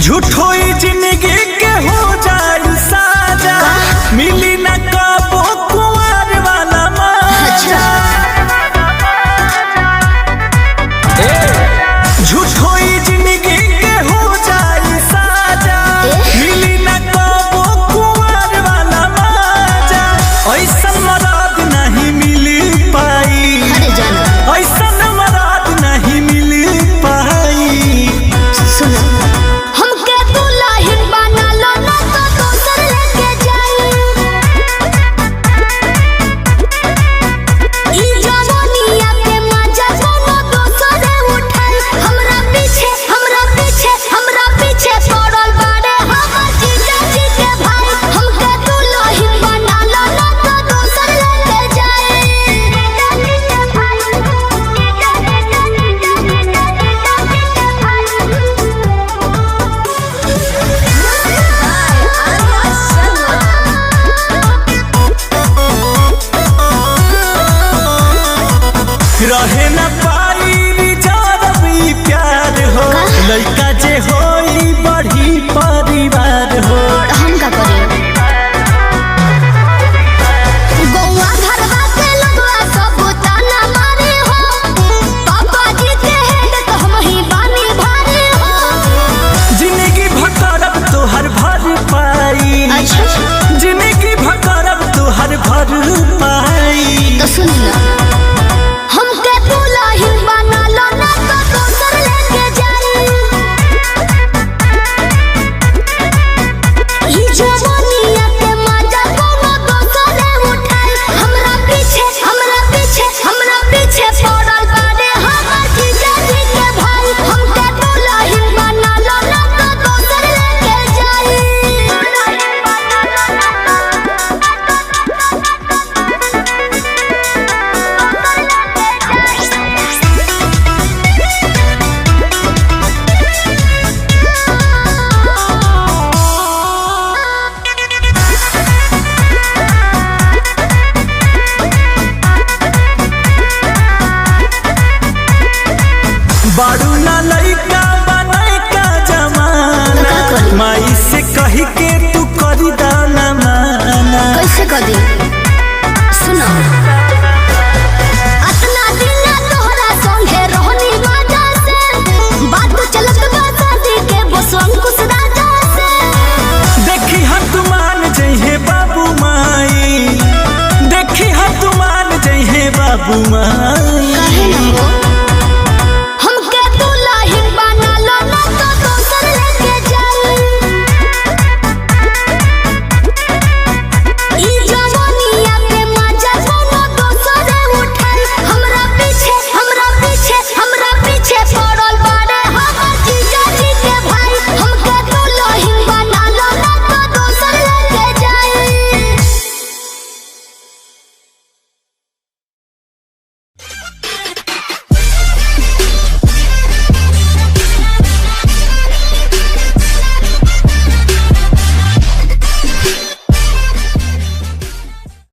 झूठो ही जिंदगी के हो जाए साजा, मिली न कबो कुंवर वाला मजा। झूठो ही जिंदगी के हो जाए साजा, मिली न कबो कुंवर वाला मजा। ऐसा मराद नहीं मिली पाई, ऐसा मराद नहीं मिली पाई। रहे न पाई रिजर्व प्यार हो, लड़का जे होई बड़ी परिवार हो। हम का करें? गौवा घरवा के लोगवा सब ताना मारे हो, पापा जी के हेड तो हम ही बानी भारे हो। जिंदगी भकरब तोहर भर पाई, जिंदगी भकरब तोहर भर पाई। तो सुन ना, बारू ना लइका बनाए का जमाना, माई से कही के तू करी दाना माना। कैसे कर दी? सुनो